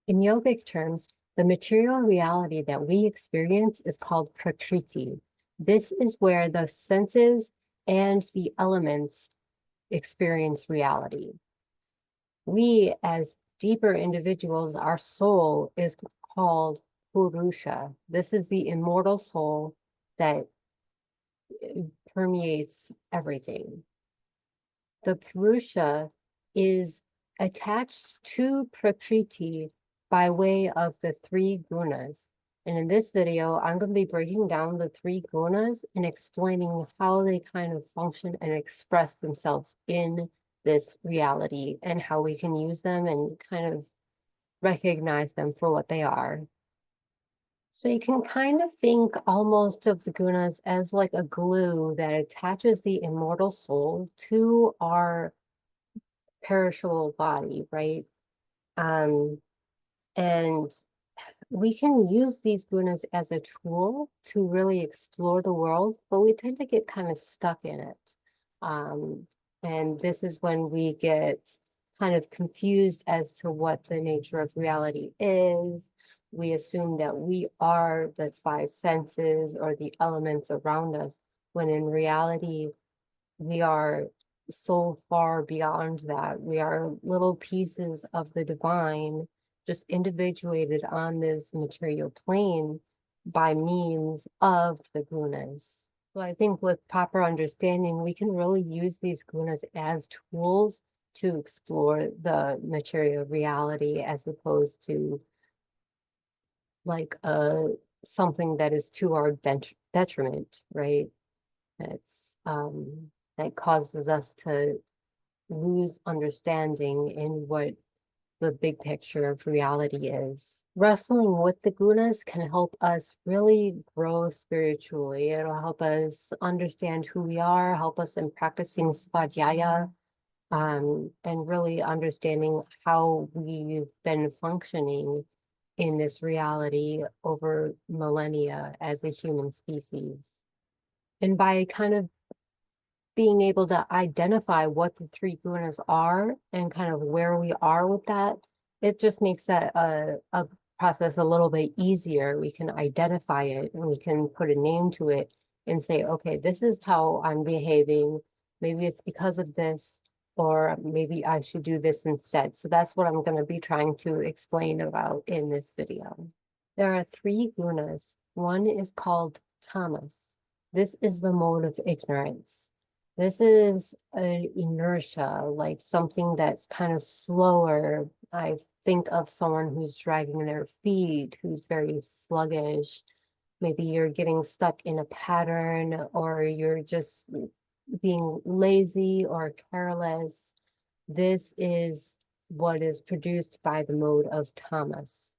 In yogic terms, the material reality that we experience is called prakriti. This is where the senses and the elements experience reality. We, as deeper individuals, our soul is called Purusha. This is the immortal soul that permeates everything. The Purusha is attached to Prakriti by way of the three gunas. And in this video, I'm going to be breaking down the three gunas and explaining how they kind of function and express themselves in this reality and how we can use them and kind of recognize them for what they are. So you can kind of think almost of the gunas as like a glue that attaches the immortal soul to our perishable body, right? Um, and we can use these gunas as a tool to really explore the world, but we tend to get kind of stuck in it. Um, and this is when we get kind of confused as to what the nature of reality is. We assume that we are the five senses or the elements around us, when in reality, we are so far beyond that. We are little pieces of the divine, just individuated on this material plane by means of the gunas. So I think with proper understanding, we can really use these gunas as tools to explore the material reality as opposed to like something that is to our detriment, right? It's that causes us to lose understanding in what the big picture of reality is. Wrestling with the gunas can help us really grow spiritually. It'll help us understand who we are, help us in practicing svadhyaya, and really understanding how we've been functioning in this reality over millennia as a human species. And by kind of being able to identify what the three gunas are and kind of where we are with that, it just makes that a process a little bit easier. We can identify it and we can put a name to it and say, okay, this is how I'm behaving. Maybe it's because of this, or maybe I should do this instead. So that's what I'm going to be trying to explain about in this video. There are three gunas. One is called tamas. This is the mode of ignorance. This is an inertia, like something that's kind of slower. I think of someone who's dragging their feet, who's very sluggish. Maybe you're getting stuck in a pattern, or you're just being lazy or careless. This is what is produced by the mode of tamas.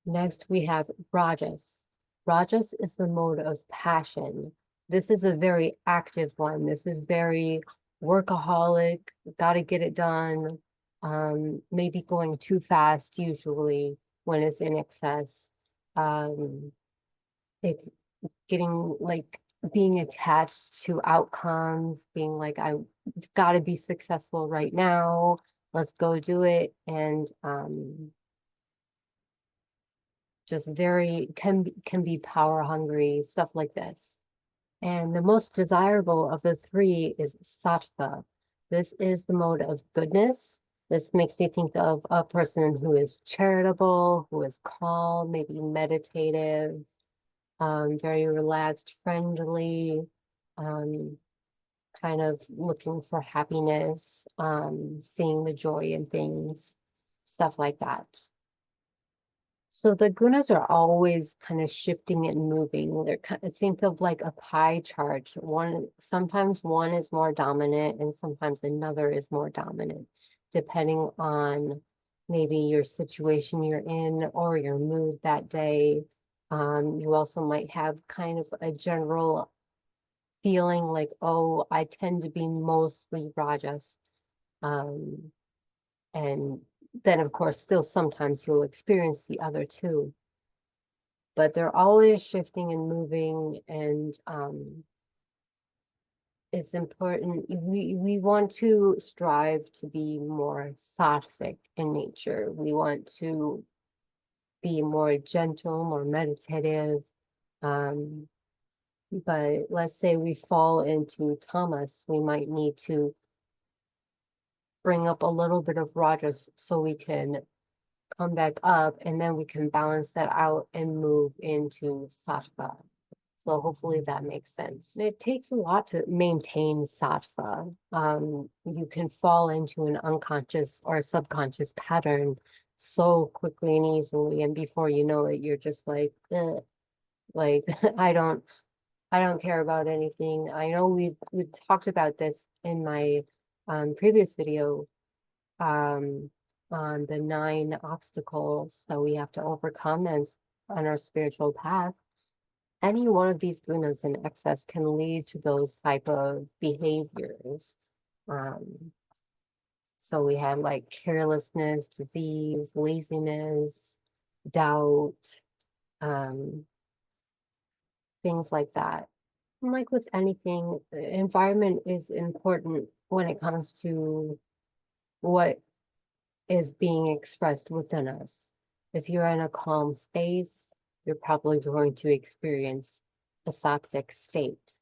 Next, we have rajas. Rajas is the mode of passion. This is a very active one. This is very workaholic, got to get it done, maybe going too fast usually when it's in excess. Um, it getting like being attached to outcomes, being like, I got to be successful right now. Let's go do it. And just very can be power hungry, stuff like this. And the most desirable of the three is sattva. This is the mode of goodness. This makes me think of a person who is charitable, who is calm, maybe meditative, very relaxed, friendly, um, kind of looking for happiness, seeing the joy in things, stuff like that. So the gunas are always kind of shifting and moving. They're kind of, think of like a pie chart. Sometimes one is more dominant and sometimes another is more dominant, depending on maybe your situation you're in or your mood that day. You also might have kind of a general feeling like, oh, I tend to be mostly rajas. Um, and then of course, still sometimes you'll experience the other two, but they're always shifting and moving. And it's important. We want to strive to be more sattvic in nature. We want to be more gentle, more meditative. But let's say we fall into tamas, we might need to bring up a little bit of rajas so we can come back up, and then we can balance that out and move into sattva. So hopefully that makes sense. It takes a lot to maintain sattva. You can fall into an unconscious or subconscious pattern so quickly and easily, and before you know it, you're just like, like I don't care about anything. I know we talked about this in my previous video on the 9 obstacles that we have to overcome and on our spiritual path. Any one of these gunas in excess can lead to those type of behaviors. So we have like carelessness, disease, laziness, doubt, things like that. And like with anything, the environment is important when it comes to what is being expressed within us. If you're in a calm space, you're probably going to experience a sattvic state.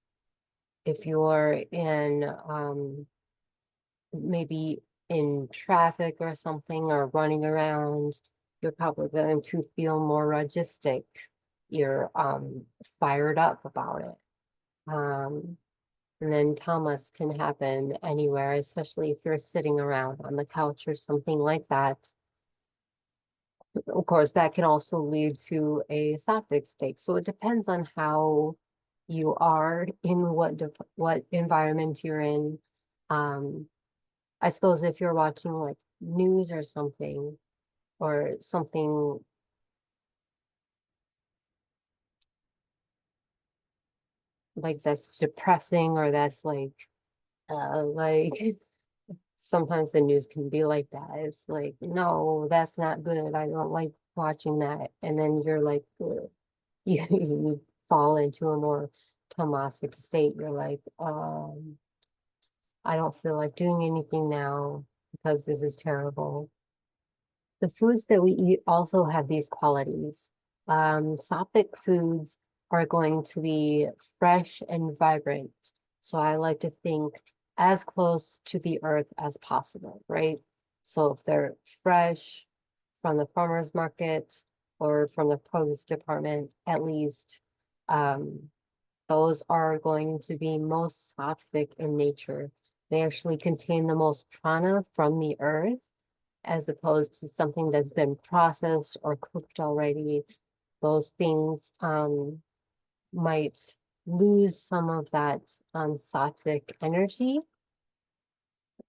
If you're in maybe in traffic or something or running around, you're probably going to feel more ragistic. You're fired up about it. And then tamas can happen anywhere, especially if you're sitting around on the couch or something like that. Of course, that can also lead to a sattvic state. So it depends on how you are in what environment you're in. I suppose if you're watching like news or something like that's depressing or that's like sometimes the news can be like that. It's like, no, that's not good. I don't like watching that. And then you're like, you fall into a more tamasic state. You're like, I don't feel like doing anything now because this is terrible. The foods that we eat also have these qualities. Sattvic foods are going to be fresh and vibrant. So I like to think as close to the earth as possible, right? So if they're fresh from the farmer's market or from the produce department, at least, those are going to be most sattvic in nature. They actually contain the most prana from the earth, as opposed to something that's been processed or cooked already. Those things might lose some of that sattvic energy.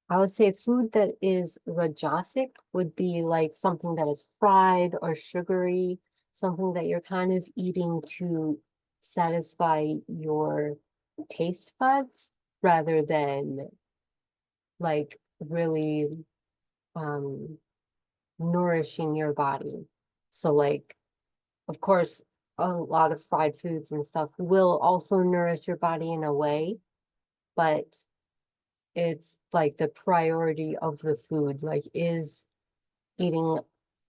I would say food that is rajasic would be like something that is fried or sugary, something that you're kind of eating to satisfy your taste buds rather than like really nourishing your body. So like, of course, a lot of fried foods and stuff will also nourish your body in a way, but it's like the priority of the food. Like, is eating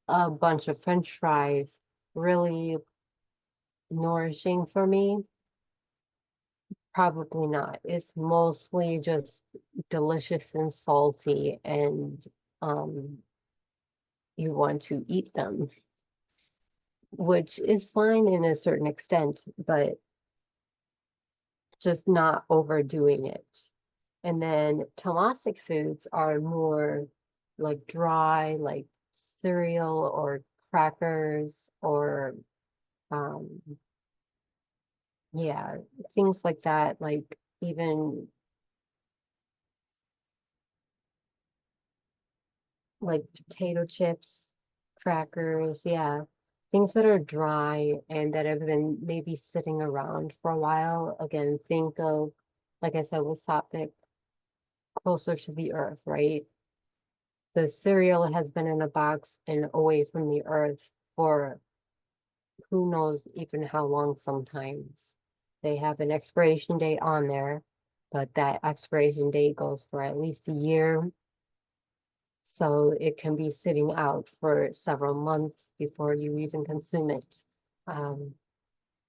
a bunch of French fries really nourishing for me? Probably not. It's mostly just delicious and salty, and you want to eat them, which is fine in a certain extent, but just not overdoing it. And then tamasic foods are more like dry, like cereal or crackers or um yeah, things like that, like even like potato chips, crackers, yeah. Things that are dry and that have been maybe sitting around for a while. Again, think of, like I said, with sattvic, closer to the earth, right? The cereal has been in a box and away from the earth for who knows even how long sometimes. They have an expiration date on there, but that expiration date goes for at least a year. So it can be sitting out for several months before you even consume it. And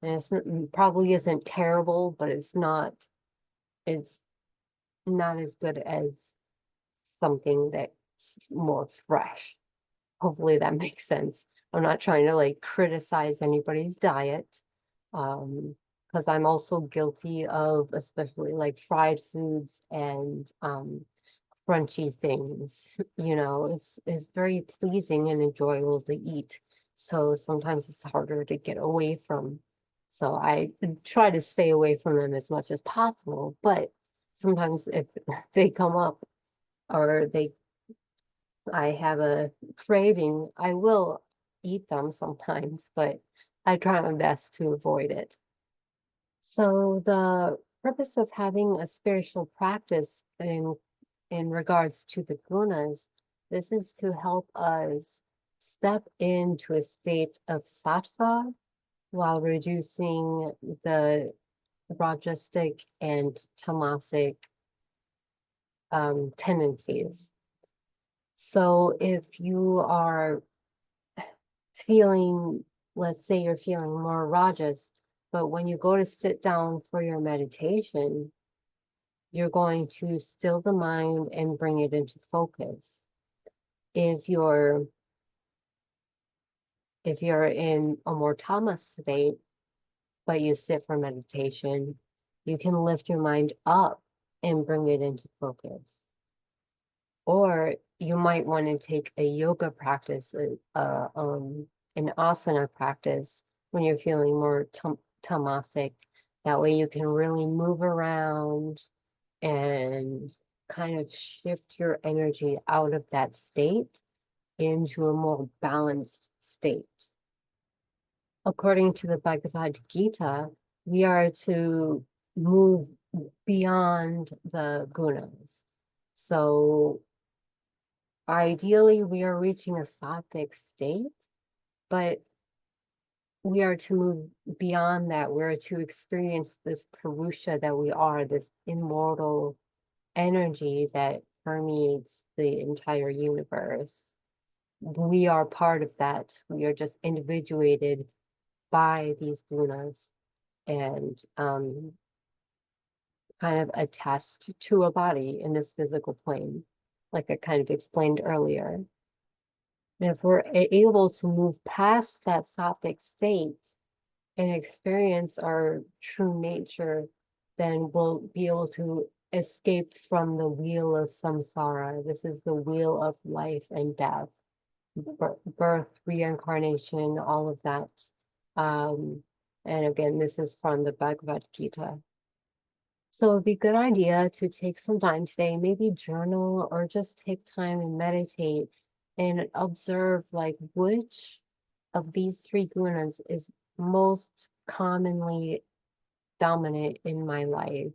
it probably isn't terrible, but it's not as good as something that's more fresh. Hopefully that makes sense. I'm not trying to like criticize anybody's diet. Because I'm also guilty of especially like fried foods and crunchy things. It's very pleasing and enjoyable to eat. So sometimes it's harder to get away from. So I try to stay away from them as much as possible. But sometimes if they come up or I have a craving, I will eat them sometimes, but I try my best to avoid it. So the purpose of having a spiritual practice in regards to the gunas, this is to help us step into a state of sattva while reducing the rajasic and tamasic tendencies. So if you are feeling, let's say you're feeling more rajas, but when you go to sit down for your meditation, you're going to still the mind and bring it into focus. If you're in a more tamas state, but you sit for meditation, you can lift your mind up and bring it into focus. Or you might want to take a yoga practice, an asana practice when you're feeling more tamasic. That way you can really move around and kind of shift your energy out of that state into a more balanced state. According to the Bhagavad Gita, we are to move beyond the gunas. So ideally, we are reaching a sattvic state, but we are to move beyond that. We're to experience this Purusha that we are, this immortal energy that permeates the entire universe. We are part of that. We are just individuated by these gunas and kind of attached to a body in this physical plane, like I kind of explained earlier. And if we're able to move past that sattvic state and experience our true nature, then we'll be able to escape from the wheel of samsara. This is the wheel of life and death, birth, reincarnation, all of that. And again, this is from the Bhagavad Gita. So it'd be a good idea to take some time today, maybe journal or just take time and meditate and observe like which of these three gunas is most commonly dominant in my life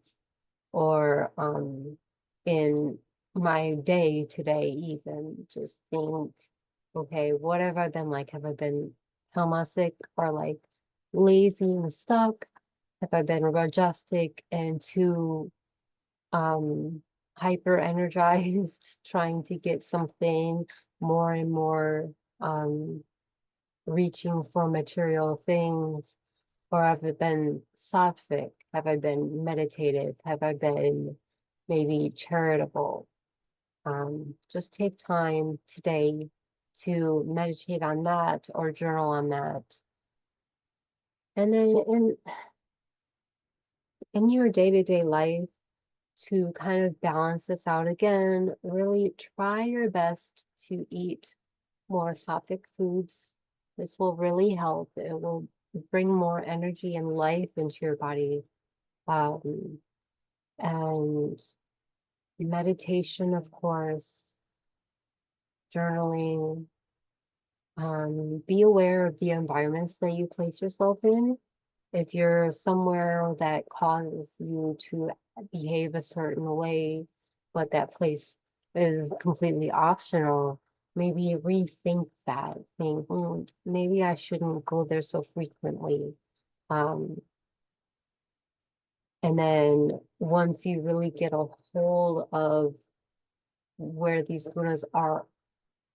or in my day today even. Just think, okay, what have I been like? Have I been tamasic or like lazy and stuck? Have I been rajasic and too hyper energized, trying to get something more and more reaching for material things? Or have I been sattvic? Have I been meditative? Have I been maybe charitable? Just take time today to meditate on that or journal on that. And then in your day-to-day life, to kind of balance this out again, really try your best to eat more sattvic foods. This will really help. It will bring more energy and life into your body. And meditation, of course, journaling. Be aware of the environments that you place yourself in. If you're somewhere that causes you to behave a certain way, but that place is completely optional, maybe rethink that. Think, maybe I shouldn't go there so frequently. And then once you really get a hold of where these gunas are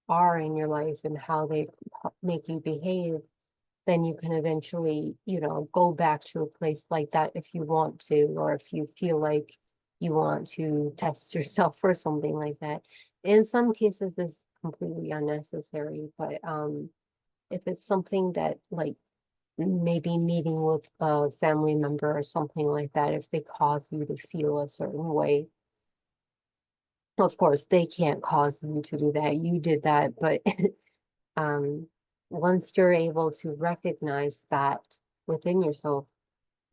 are in your life and how they make you behave, then you can eventually, go back to a place like that if you want to, or if you feel like you want to test yourself or something like that. In some cases, this is completely unnecessary, but if it's something that like maybe meeting with a family member or something like that, if they cause you to feel a certain way, of course, they can't cause you to do that. You did that, but um, once you're able to recognize that within yourself,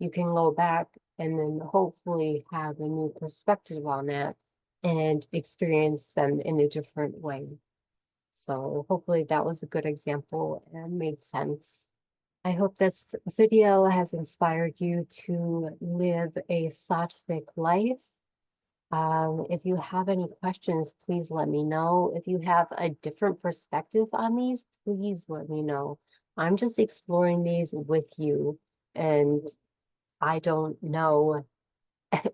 you can go back and then hopefully have a new perspective on that and experience them in a different way. So hopefully that was a good example and made sense. I hope this video has inspired you to live a sattvic life. If you have any questions, please let me know. If you have a different perspective on these, please let me know. I'm just exploring these with you, and I don't know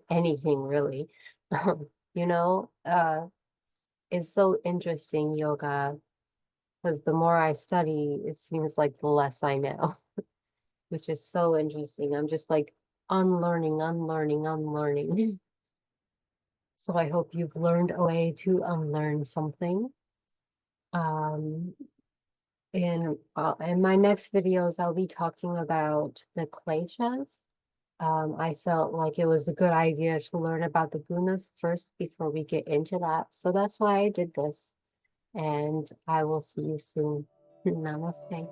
anything really. You know, it's so interesting, yoga, because the more I study, it seems like the less I know, which is so interesting. I'm just like unlearning, unlearning, unlearning. So I hope you've learned a way to unlearn something. Um, in my next videos, I'll be talking about the kleshas. I felt like it was a good idea to learn about the gunas first before we get into that. So that's why I did this. And I will see you soon. Namaste.